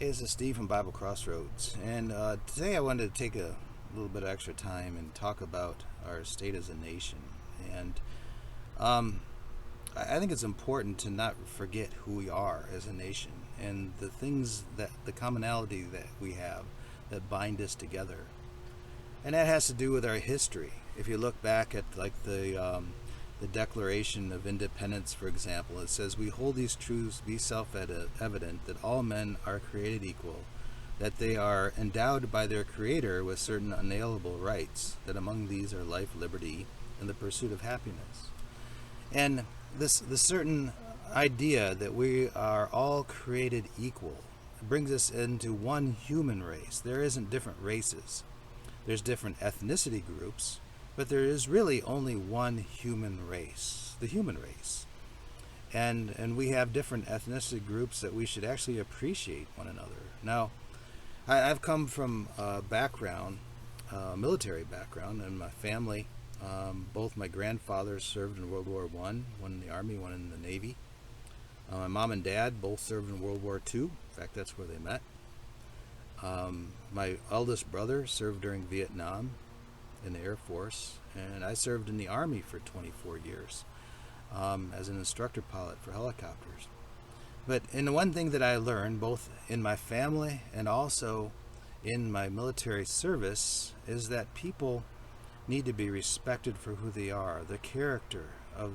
Hey, this is Steve from Bible Crossroads, and today I wanted to take a little bit of extra time and talk about our state as a nation. And I think it's important to not forget who we are as a nation and the things that the commonality that we have that bind us together. And that has to do with our history. If you look back at like the Declaration of Independence, for example, it says, "We hold these truths to be self-evident, that all men are created equal, that they are endowed by their Creator with certain unalienable rights, that among these are life, liberty, and the pursuit of happiness." And this certain idea that we are all created equal brings us into one human race. There isn't different races. There's different ethnicity groups, but there is really only one human race, the human race. And we have different ethnicity groups that we should actually appreciate one another. Now, I've come from a background, military background, and my family, both my grandfathers served in World War I, one in the Army, one in the Navy. My mom and dad both served in World War II. In fact, that's where they met. My eldest brother served during Vietnam in the Air Force, and I served in the Army for 24 years as an instructor pilot for helicopters. But in the one thing that I learned, both in my family and also in my military service, is that people need to be respected for who they are, the character of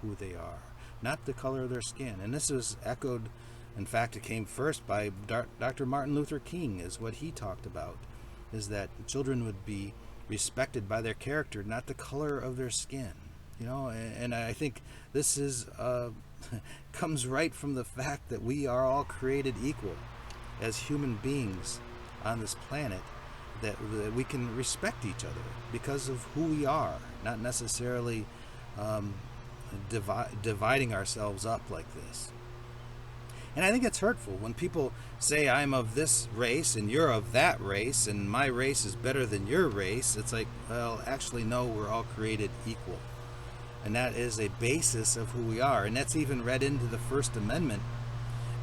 who they are, not the color of their skin. And this was echoed, in fact, it came first by Dr. Martin Luther King, is what he talked about, is that children would be respected by their character, not the color of their skin. And I think this is comes right from the fact that we are all created equal as human beings on this planet, that we can respect each other because of who we are, not necessarily dividing ourselves up like this. And I think it's hurtful when people say, "I'm of this race and you're of that race and my race is better than your race." It's like, well, actually, no, we're all created equal. And that is a basis of who we are. And that's even read into the First Amendment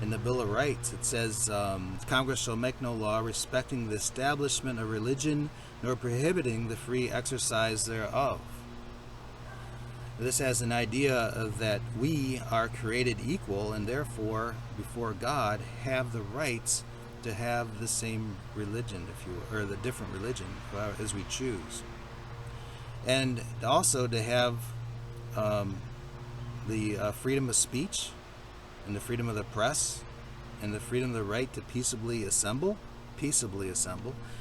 in the Bill of Rights. It says, "Congress shall make no law respecting the establishment of religion nor prohibiting the free exercise thereof." This has an idea of that we are created equal and therefore, before God, have the rights to have the same religion, or the different religion, as we choose. And also to have the freedom of speech and the freedom of the press and the freedom of the right to peaceably assemble.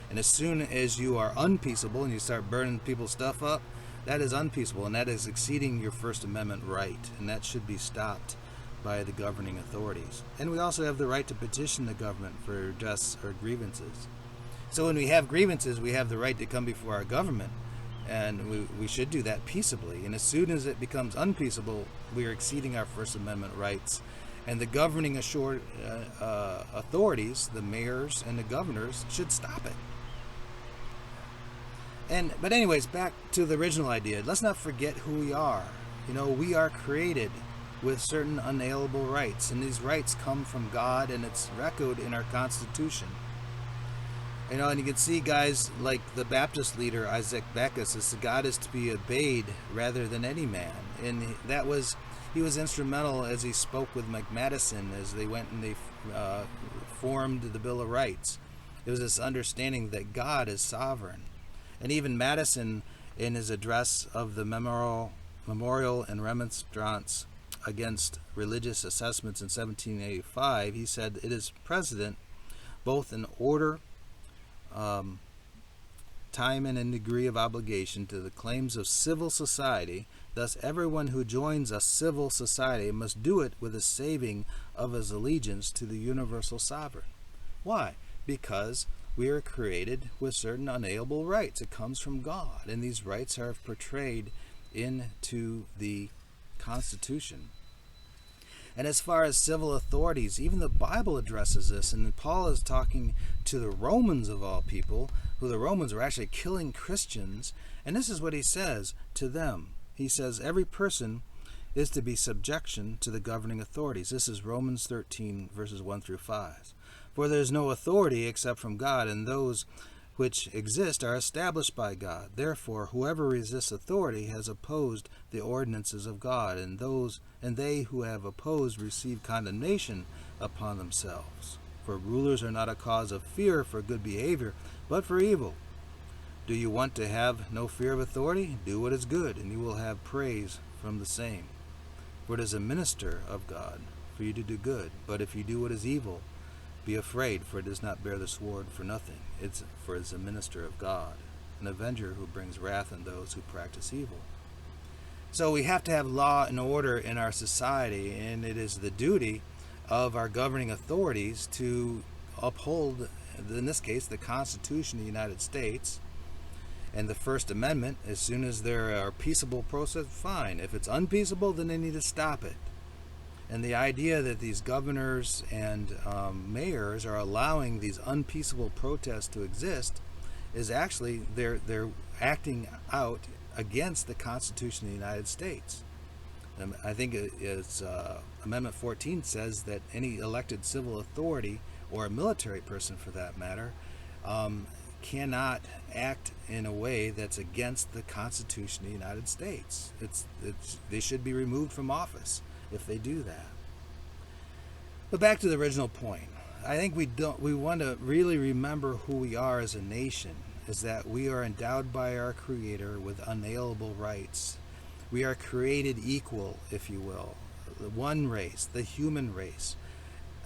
And as soon as you are unpeaceable and you start burning people's stuff up, that is unpeaceable, and that is exceeding your First Amendment right, and that should be stopped by the governing authorities. And we also have the right to petition the government for redress or grievances. So when we have grievances, we have the right to come before our government, and we should do that peaceably. And as soon as it becomes unpeaceable, we are exceeding our First Amendment rights, and the governing authorities, the mayors and the governors, should stop it. But anyways, back to the original idea. Let's not forget who we are. We are created with certain unalienable rights, and these rights come from God, and it's echoed in our Constitution. And you can see guys like the Baptist leader Isaac Beckus says God is to be obeyed rather than any man, and he was instrumental as he spoke with McMaddison as they went and they formed the Bill of Rights. It was this understanding that God is sovereign. And even Madison, in his address of the memorial and remonstrance against religious assessments in 1785, he said, "It is precedent, both in order, time, and in degree of obligation, to the claims of civil society. Thus, everyone who joins a civil society must do it with a saving of his allegiance to the universal sovereign." Why? Because we are created with certain unalienable rights. It comes from God, and these rights are portrayed into the Constitution. And as far as civil authorities, even the Bible addresses this, and Paul is talking to the Romans of all people, who the Romans were actually killing Christians, and this is what he says to them. He says, "Every person is to be subjection to the governing authorities." This is Romans 13, verses 1 through 5. For there is no authority except from God, and those which exist are established by God. Therefore, whoever resists authority has opposed the ordinances of God, and they who have opposed receive condemnation upon themselves. For rulers are not a cause of fear for good behavior, but for evil. Do you want to have no fear of authority? Do what is good, and you will have praise from the same. For it is a minister of God for you to do good, but if you do what is evil, be afraid, for it does not bear the sword for nothing. It is a minister of God, an avenger who brings wrath on those who practice evil. So we have to have law and order in our society, and it is the duty of our governing authorities to uphold, in this case, the Constitution of the United States and the First Amendment. As soon as there are peaceable protests, fine. If it's unpeaceable, then they need to stop it. And the idea that these governors and mayors are allowing these unpeaceable protests to exist is actually they're acting out against the Constitution of the United States. I think it's Amendment 14 says that any elected civil authority, or a military person for that matter, cannot act in a way that's against the Constitution of the United States. They should be removed from office if they do that. But back to the original point, I think we want to really remember who we are as a nation, is that we are endowed by our Creator with unalienable rights. We are created equal, if you will, the one race, the human race,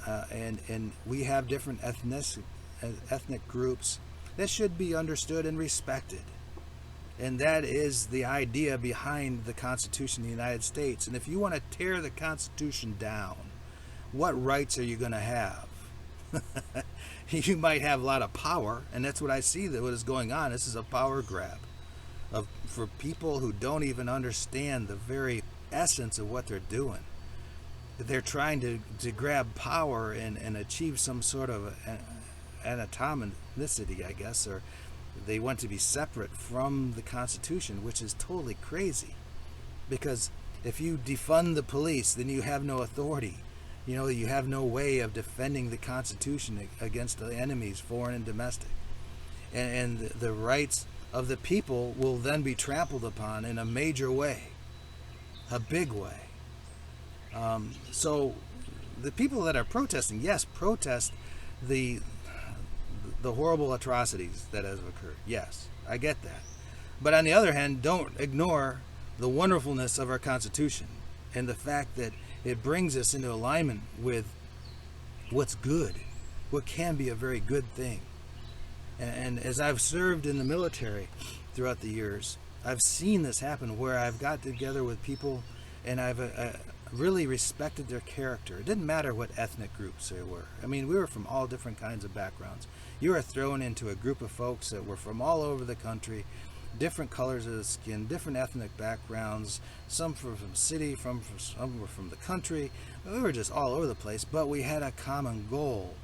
and we have different ethnic groups that should be understood and respected. And that is the idea behind the Constitution of the United States. And if you want to tear the Constitution down, what rights are you going to have? You might have a lot of power, and that's what I see that what is going on. This is a power grab for people who don't even understand the very essence of what they're doing. They're trying to grab power and achieve some sort of anatomicity, I guess, or they want to be separate from the Constitution, which is totally crazy. Because if you defund the police, then you have no authority. You have no way of defending the Constitution against the enemies, foreign and domestic. And the rights of the people will then be trampled upon in a major way, a big way. So the people that are protesting, yes, protest the horrible atrocities that have occurred. Yes, I get that. But on the other hand, don't ignore the wonderfulness of our Constitution and the fact that it brings us into alignment with what's good, what can be a very good thing. And as I've served in the military throughout the years, I've seen this happen where I've got together with people and I've really respected their character. It didn't matter what ethnic groups they were. I mean, we were from all different kinds of backgrounds. You were thrown into a group of folks that were from all over the country, different colors of the skin, different ethnic backgrounds. Some were from the city, some were from the country. We were just all over the place, but we had a common goal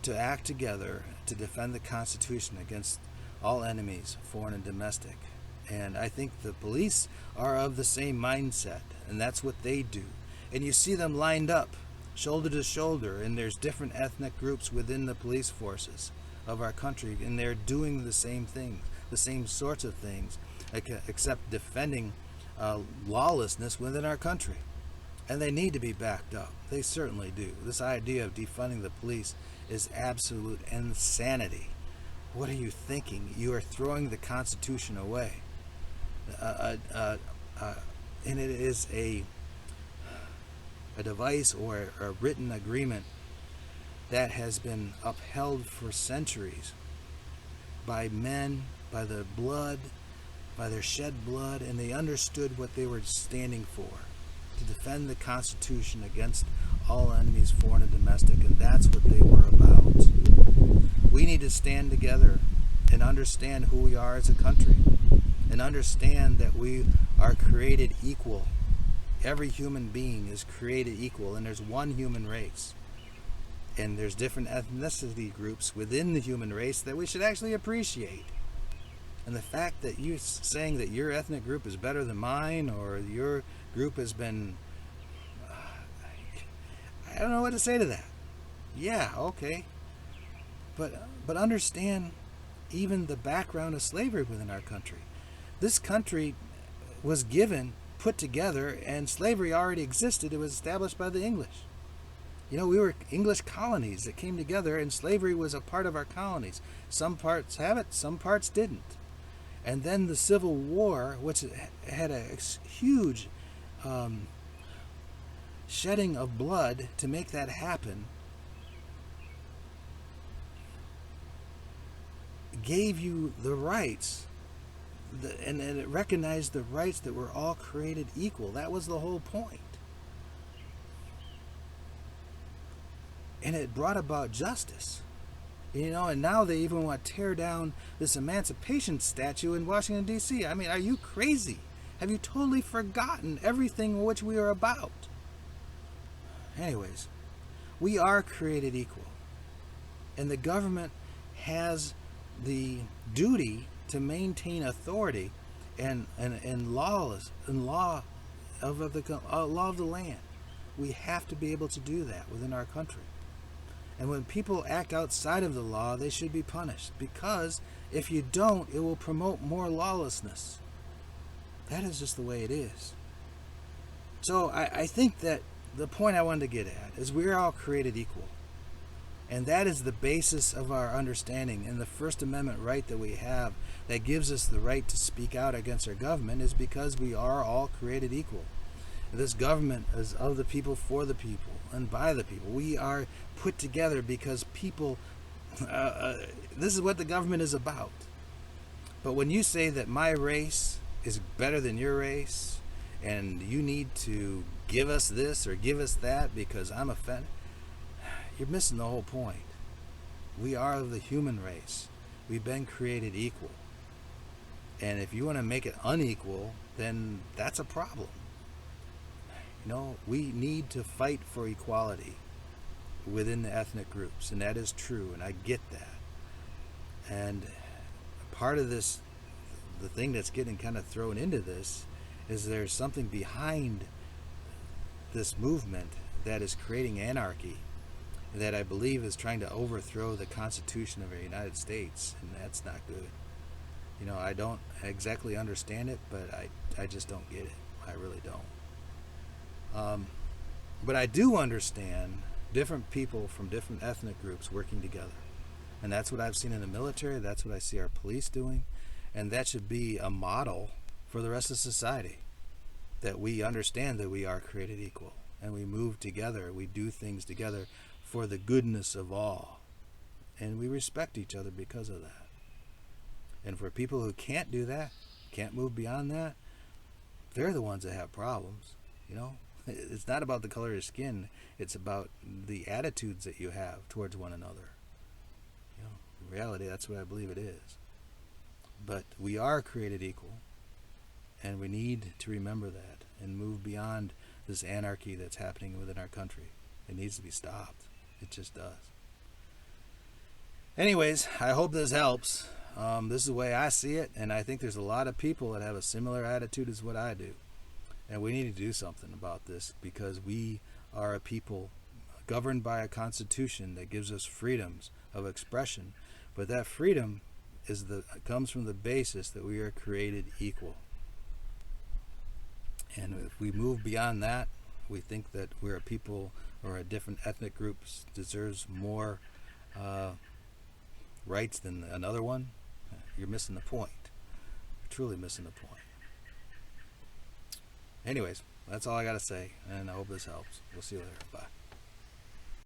to act together to defend the Constitution against all enemies, foreign and domestic. And I think the police are of the same mindset, and that's what they do. And you see them lined up, shoulder to shoulder, and there's different ethnic groups within the police forces of our country, and they're doing the same things, the same sorts of things, except defending lawlessness within our country. And they need to be backed up. They certainly do. This idea of defunding the police is absolute insanity. What are you thinking? You are throwing the Constitution away. And it is a device or a written agreement that has been upheld for centuries by men, by their blood, by their shed blood, and they understood what they were standing for, to defend the Constitution against all enemies, foreign and domestic, and that's what they were about. We need to stand together and understand who we are as a country, and understand that we are created equal. Every human being is created equal, and there's one human race. And there's different ethnicity groups within the human race that we should actually appreciate. And the fact that you're saying that your ethnic group is better than mine, or your group has been... I don't know what to say to that. Yeah, okay. but understand even the background of slavery within our country. This country was given, put together, and slavery already existed. It was established by the English. We were English colonies that came together, and slavery was a part of our colonies. Some parts have it, some parts didn't. And then the Civil War, which had a huge shedding of blood to make that happen, gave you the rights, and it recognized the rights that were all created equal. That was the whole point. And it brought about justice. And now they even want to tear down this emancipation statue in Washington, D.C. I mean, are you crazy? Have you totally forgotten everything which we are about? Anyways, we are created equal. And the government has the duty to maintain authority and law of the land. We have to be able to do that within our country. And when people act outside of the law, they should be punished, because if you don't, it will promote more lawlessness. That is just the way it is. So I think that the point I wanted to get at is we're all created equal. And that is the basis of our understanding. And the First Amendment right that we have that gives us the right to speak out against our government is because we are all created equal. This government is of the people, for the people, and by the people. We are put together because people, this is what the government is about. But when you say that my race is better than your race, and you need to give us this or give us that because I'm offended, you're missing the whole point. We are of the human race. We've been created equal. And if you want to make it unequal, then that's a problem. We need to fight for equality within the ethnic groups, and that is true, and I get that. And part of this, the thing that's getting kind of thrown into this, is there's something behind this movement that is creating anarchy, that I believe is trying to overthrow the Constitution of the United States, and that's not good. I don't exactly understand it, but I just don't get it. I really don't. But I do understand different people from different ethnic groups working together. And that's what I've seen in the military. That's what I see our police doing. And that should be a model for the rest of society. That we understand that we are created equal. And we move together. We do things together for the goodness of all. And we respect each other because of that. And for people who can't do that, can't move beyond that, they're the ones that have problems. It's not about the color of your skin. It's about the attitudes that you have towards one another. In reality, that's what I believe it is. But we are created equal, and we need to remember that and move beyond this anarchy that's happening within our country. It needs to be stopped. It just does. Anyways, I hope this helps. This is the way I see it, and I think there's a lot of people that have a similar attitude as what I do. And we need to do something about this, because we are a people governed by a constitution that gives us freedoms of expression. But that freedom comes from the basis that we are created equal. And if we move beyond that, we think that we're a people or a different ethnic groups deserves more rights than another one, you're missing the point. You're truly missing the point. Anyways, that's all I got to say, and I hope this helps. We'll see you later. Bye.